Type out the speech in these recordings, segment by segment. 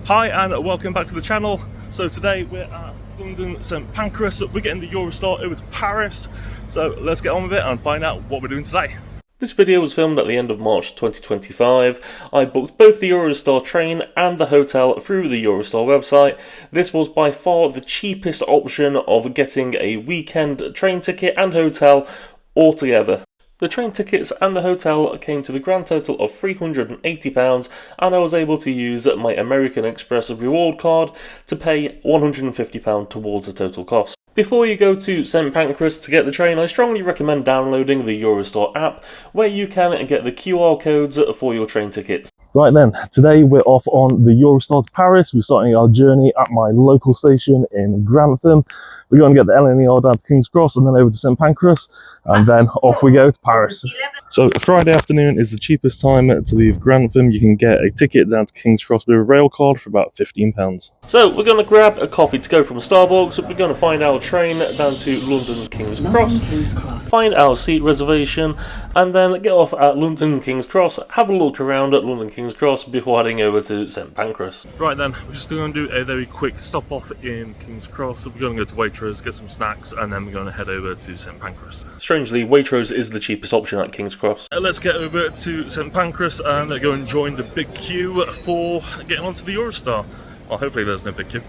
Hi and welcome back to the channel. So today we're at London St Pancras. We're getting the Eurostar over to Paris. So let's get on with it and find out what we're doing today. This video was filmed at the end of March 2025. I booked both the Eurostar train and the hotel through the Eurostar website. This was by far the cheapest option of getting a weekend train ticket and hotel all together. The train tickets and the hotel came to the grand total of £380, and I was able to use my American Express reward card to pay £150 towards the total cost. Before you go to St Pancras to get the train, I strongly recommend downloading the Eurostar app, where you can get the QR codes for your train tickets. Right then, today we're off on the Eurostar to Paris. We're starting our journey at my local station in Grantham. We're going to get the LNER down to King's Cross and then over to St Pancras, and then off we go to Paris. So Friday afternoon is the cheapest time to leave Grantham. You can get a ticket down to King's Cross with a rail card for about £15. So we're going to grab a coffee to go from Starbucks. We're going to find our train down to London King's Cross, find our seat reservation, and then get off at London King's Cross, have a look around at London King's Cross before heading over to St Pancras. Right then, we're just going to do a very quick stop off in King's Cross. So we're going to go to Waitrose, get some snacks, and then we're going to head over to St Pancras. Strangely, Waitrose is the cheapest option at King's Cross. Let's get over to St Pancras and go and join the big queue for getting onto the Eurostar. Well, hopefully there's no big queue.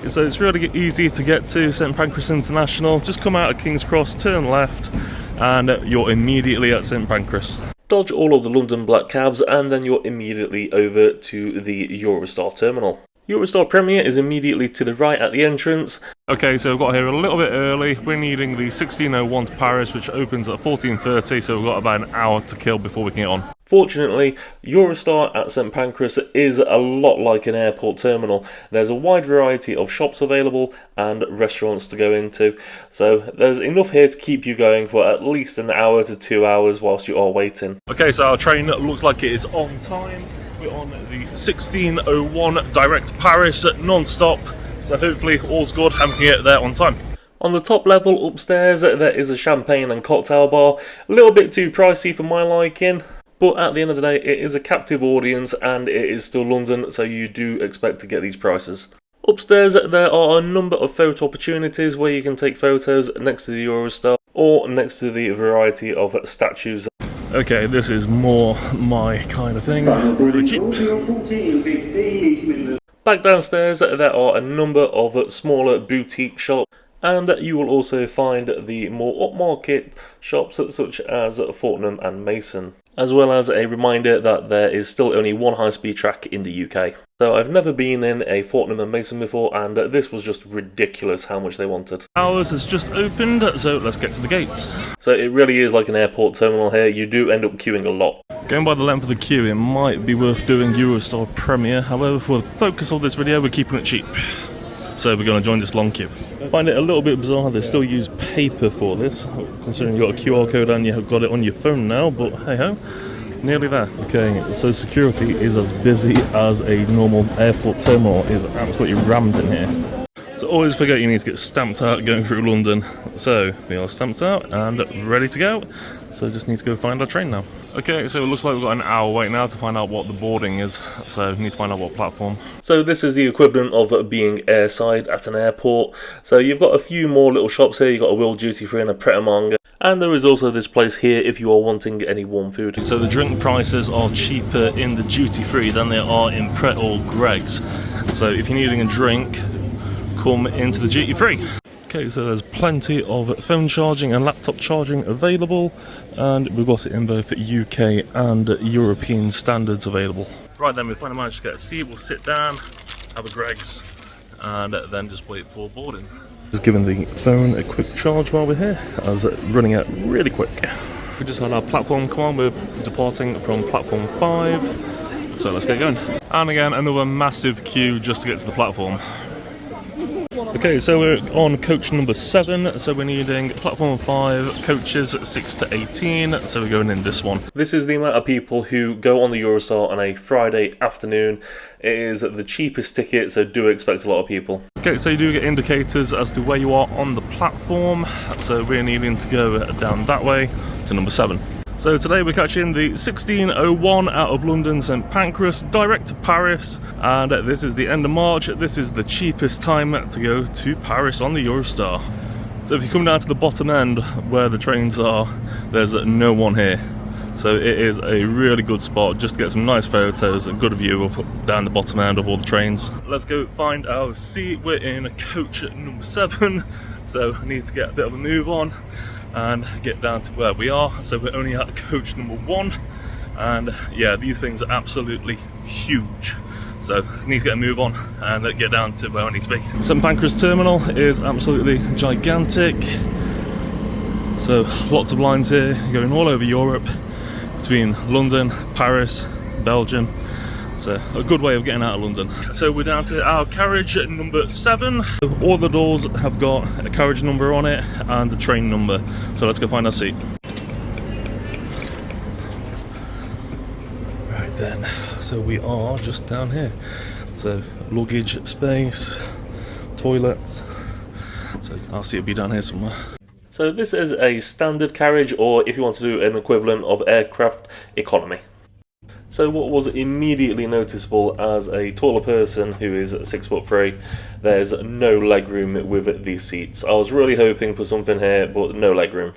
So it's really easy to get to St Pancras International. Just come out of King's Cross, turn left, and you're immediately at St Pancras. Dodge all of the London black cabs, and then you're immediately over to the Eurostar terminal. Eurostar Premier is immediately to the right at the entrance. Okay, so we've got here a little bit early. We're needing the 16:01 to Paris, which opens at 14:30, so we've got about an hour to kill before we can get on. Fortunately, Eurostar at St Pancras is a lot like an airport terminal. There's a wide variety of shops available and restaurants to go into, so there's enough here to keep you going for at least an hour to 2 hours whilst you are waiting. Okay, so our train looks like it is on time. We're on the 16:01 direct to Paris non-stop, so hopefully all's good and we can get there on time. On the top level upstairs there is a champagne and cocktail bar, a little bit too pricey for my liking, but at the end of the day it is a captive audience and it is still London, so you do expect to get these prices. Upstairs there are a number of photo opportunities where you can take photos next to the Eurostar or next to the variety of statues. Okay, this is more my kind of thing. Really cheap. Back downstairs there are a number of smaller boutique shops, and you will also find the more upmarket shops such as Fortnum and Mason, as well as a reminder that there is still only one high-speed track in the UK. So I've never been in a Fortnum and Mason before, and this was just ridiculous how much they wanted. Ours has just opened, so let's get to the gate. So it really is like an airport terminal here. You do end up queuing a lot. Going by the length of the queue, it might be worth doing Eurostar Premier. However, for the focus of this video, we're keeping it cheap. So we're going to join this long queue. I find it a little bit bizarre they still use paper for this, considering you've got a QR code and you've got it on your phone now, but hey ho. Nearly there. Okay, so security is as busy as a normal airport terminal. It is absolutely rammed in here. So always forget you need to get stamped out going through London. So we are stamped out and ready to go. So just need to go find our train now. Okay, so it looks like we've got an hour wait now to find out what the boarding is. So we need to find out what platform. So this is the equivalent of being airside at an airport. So you've got a few more little shops here. You've got a Will Duty Free and a Pret a Manger. And there is also this place here if you are wanting any warm food. So the drink prices are cheaper in the duty free than they are in Pret or Greggs. So if you're needing a drink, come into the duty free. Okay, so there's plenty of phone charging and laptop charging available, and we've got it in both UK and European standards available. Right then, we finally managed to get a seat. We'll sit down, have a Greggs, and then just wait for boarding. Just giving the phone a quick charge while we're here, as it's running out really quick. We just had our platform come on. We're departing from platform 5, so let's get going. And again, another massive queue just to get to the platform. Okay, so we're on coach number 7, so we're needing platform 5, coaches 6 to 18, so we're going in this one. This is the amount of people who go on the Eurostar on a Friday afternoon. It is the cheapest ticket, so do expect a lot of people. Okay, so you do get indicators as to where you are on the platform, so we're needing to go down that way to number 7. So today we're catching the 16:01 out of London St Pancras, direct to Paris, and this is the end of March. This is the cheapest time to go to Paris on the Eurostar. So if you come down to the bottom end where the trains are, there's no one here. So it is a really good spot just to get some nice photos, a good view of down the bottom end of all the trains. Let's go find our seat. We're in coach number 7, so I need to get a bit of a move on and get down to where we are. So we're only at coach number 1, and yeah, these things are absolutely huge. So I need to get a move on and get down to where I need to be. St Pancras terminal is absolutely gigantic. So lots of lines here going all over Europe, between London, Paris, Belgium. So a good way of getting out of London. So we're down to our carriage number 7. All the doors have got a carriage number on it and the train number. So let's go find our seat. Right then, so we are just down here. So luggage space, toilets. So our seat will be down here somewhere. So this is a standard carriage, or if you want to do an equivalent of aircraft, economy. So what was immediately noticeable as a taller person who is 6'3", there's no legroom with these seats. I was really hoping for something here, but no legroom.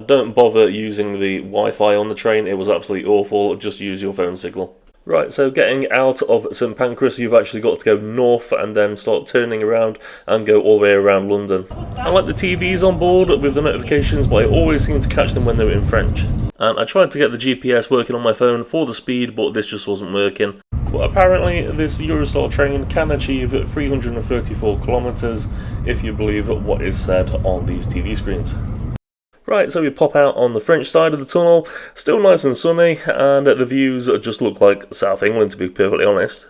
Don't bother using the Wi-Fi on the train, it was absolutely awful, just use your phone signal. Right, so getting out of St Pancras, you've actually got to go north and then start turning around and go all the way around London. I like the TVs on board with the notifications, but I always seem to catch them when they were in French. And I tried to get the GPS working on my phone for the speed, but this just wasn't working. But apparently this Eurostar train can achieve 334 kilometres if you believe what is said on these TV screens. Right, so we pop out on the French side of the tunnel, still nice and sunny, and the views just look like South England, to be perfectly honest.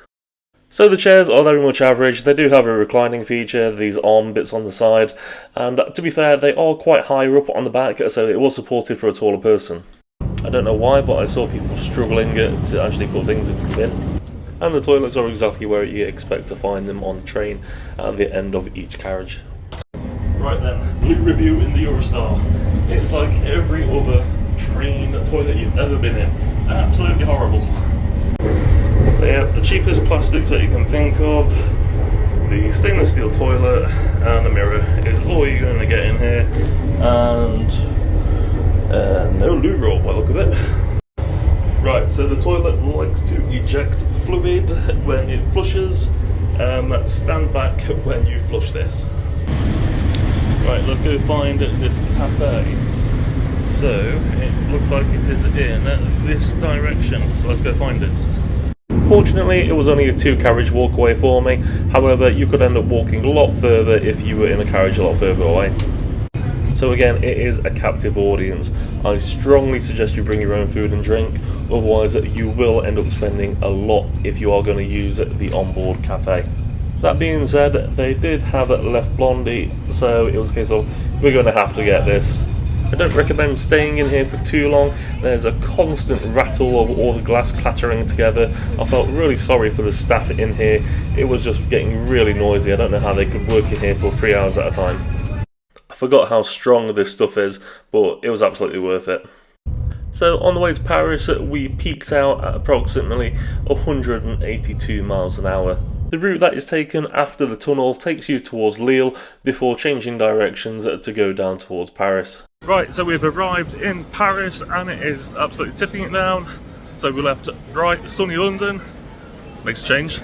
So the chairs are very much average. They do have a reclining feature, these arm bits on the side, and to be fair, they are quite higher up on the back, so it was supported for a taller person. I don't know why, but I saw people struggling to actually put things into the bin. And the toilets are exactly where you expect to find them on the train at the end of each carriage. Right then, blue review in the Eurostar. It's like every other train toilet you've ever been in. Absolutely horrible. So yeah, the cheapest plastics that you can think of, the stainless steel toilet and the mirror is all you're going to get in here. And no loo roll by the look of it. Right, so the toilet likes to eject fluid when it flushes. Stand back when you flush this. Right, let's go find this cafe. So, it looks like it is in this direction, so let's go find it. Fortunately, it was only a 2-carriage walk away for me. However, you could end up walking a lot further if you were in a carriage a lot further away. So again, it is a captive audience. I strongly suggest you bring your own food and drink, otherwise you will end up spending a lot if you are going to use the Onboard cafe. That being said, they did have Left Blondie, so it was a case of, we're going to have to get this. I don't recommend staying in here for too long. There's a constant rattle of all the glass clattering together. I felt really sorry for the staff in here. It was just getting really noisy. I don't know how they could work in here for 3 hours at a time. I forgot how strong this stuff is, but it was absolutely worth it. So on the way to Paris, we peaked out at approximately 182 miles an hour. The route that is taken after the tunnel takes you towards Lille before changing directions to go down towards Paris. Right, so we've arrived in Paris and it is absolutely tipping it down. So we left bright, sunny London, makes a change,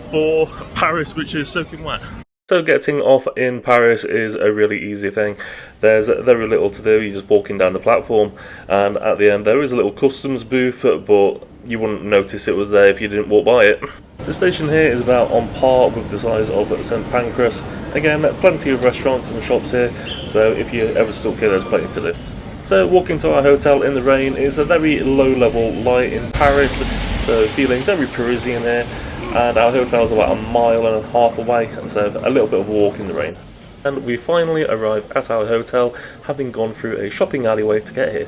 for Paris, which is soaking wet. So getting off in Paris is a really easy thing. There's very little to do, you're just walking down the platform, and at the end there is a little customs booth, but you wouldn't notice it was there if you didn't walk by it. The station here is about on par with the size of St Pancras. Again, plenty of restaurants and shops here, so if you're ever stuck here, there's plenty to do. So walking to our hotel in the rain is a very low level light in Paris, so feeling very Parisian here. And our hotel's about 1.5 miles away, so a little bit of a walk in the rain. And we finally arrive at our hotel, having gone through a shopping alleyway to get here.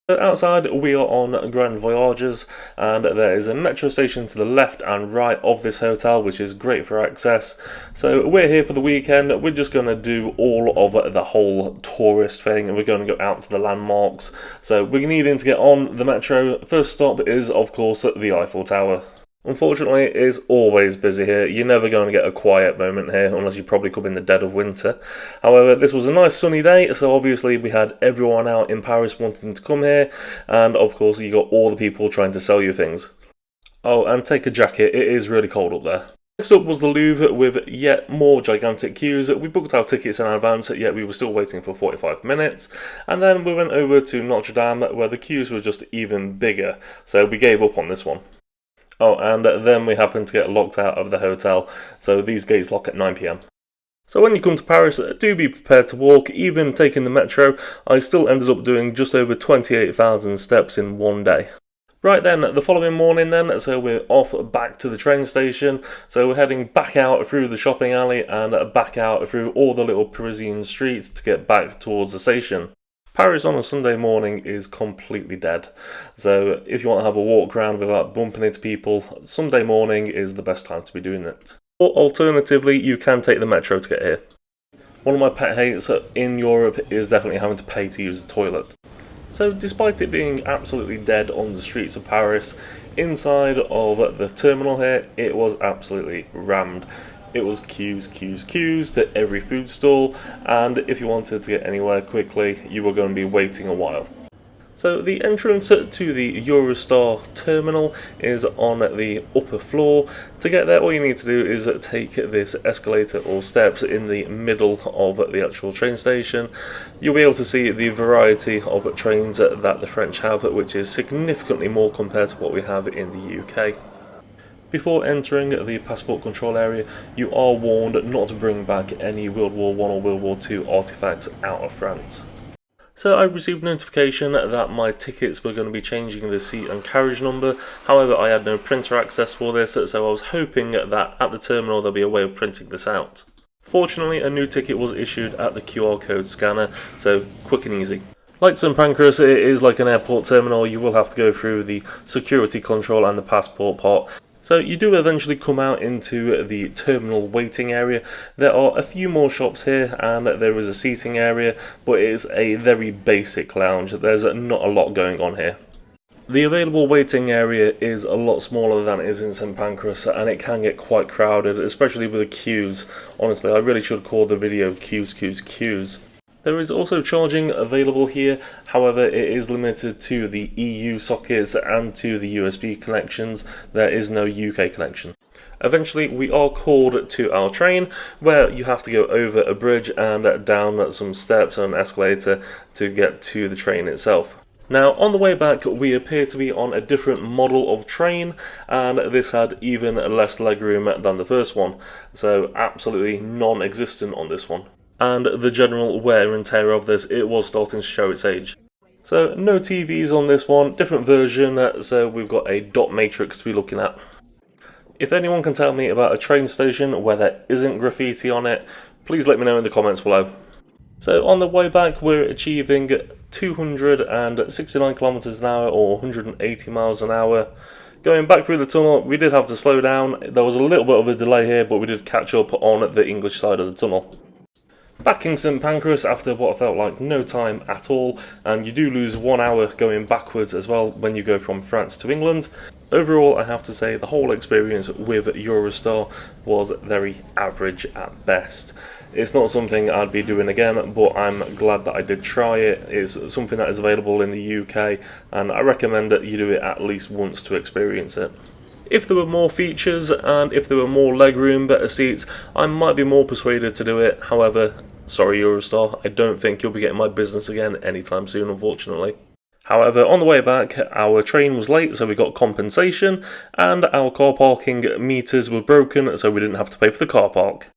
Outside, we are on Grand Voyages, and there is a metro station to the left and right of this hotel, which is great for access. So we're here for the weekend. We're just going to do all of the whole tourist thing, and we're going to go out to the landmarks. So we're needing to get on the metro. First stop is, of course, the Eiffel Tower. Unfortunately, it is always busy here. You're never going to get a quiet moment here, unless you probably come in the dead of winter. However, this was a nice sunny day, so obviously we had everyone out in Paris wanting to come here, and of course you got all the people trying to sell you things. Oh, and take a jacket, it is really cold up there. Next up was the Louvre with yet more gigantic queues. We booked our tickets in advance, yet we were still waiting for 45 minutes. And then we went over to Notradame, where the queues were just even bigger, so we gave up on this one. Oh, and then we happened to get locked out of the hotel, so these gates lock at 9 PM. So when you come to Paris, do be prepared to walk. Even taking the metro, I still ended up doing just over 28,000 steps in one day. Right then, the following morning then, so we're off back to the train station. So we're heading back out through the shopping alley and back out through all the little Parisian streets to get back towards the station. Paris on a Sunday morning is completely dead, so if you want to have a walk around without bumping into people, Sunday morning is the best time to be doing it. Or alternatively, you can take the metro to get here. One of my pet hates in Europe is definitely having to pay to use the toilet. So despite it being absolutely dead on the streets of Paris, inside of the terminal here, it was absolutely rammed. It was queues to every food stall, and if you wanted to get anywhere quickly, you were going to be waiting a while. So the entrance to the Eurostar terminal is on the upper floor. To get there, all you need to do is take this escalator or steps in the middle of the actual train station. You'll be able to see the variety of trains that the French have, which is significantly more compared to what we have in the UK. Before entering the passport control area, you are warned not to bring back any World War I or World War II artifacts out of France. So I received notification that my tickets were going to be changing the seat and carriage number. However, I had no printer access for this, so I was hoping that at the terminal there'll be a way of printing this out. Fortunately, a new ticket was issued at the QR code scanner, so quick and easy. Like St Pancras, it is like an airport terminal. You will have to go through the security control and the passport part. So you do eventually come out into the terminal waiting area. There are a few more shops here and there is a seating area, but it is a very basic lounge. There's not a lot going on here. The available waiting area is a lot smaller than it is in St Pancras, and it can get quite crowded, especially with the queues. Honestly, I really should call the video queues. There is also charging available here, however it is limited to the EU sockets and to the USB connections. There is no UK connection. Eventually we are called to our train, where you have to go over a bridge and down some steps and an escalator to get to the train itself. Now on the way back we appear to be on a different model of train, and this had even less legroom than the first one, so absolutely non-existent on this one. And the general wear and tear of this, it was starting to show its age. So no TVs on this one, different version, so we've got a dot matrix to be looking at. If anyone can tell me about a train station where there isn't graffiti on it, please let me know in the comments below. So on the way back we're achieving 269 kilometers an hour or 180 miles an hour. Going back through the tunnel, we did have to slow down. There was a little bit of a delay here, but we did catch up on the English side of the tunnel. Back in St Pancras after what felt like no time at all, and you do lose 1 hour going backwards as well when you go from France to England. Overall, I have to say the whole experience with Eurostar was very average at best. It's not something I'd be doing again, but I'm glad that I did try it. It's something that is available in the UK, and I recommend that you do it at least once to experience it. If there were more features and if there were more legroom, better seats, I might be more persuaded to do it. However, sorry Eurostar, I don't think you'll be getting my business again anytime soon, unfortunately. However, on the way back, our train was late, so we got compensation, and our car parking meters were broken, so we didn't have to pay for the car park.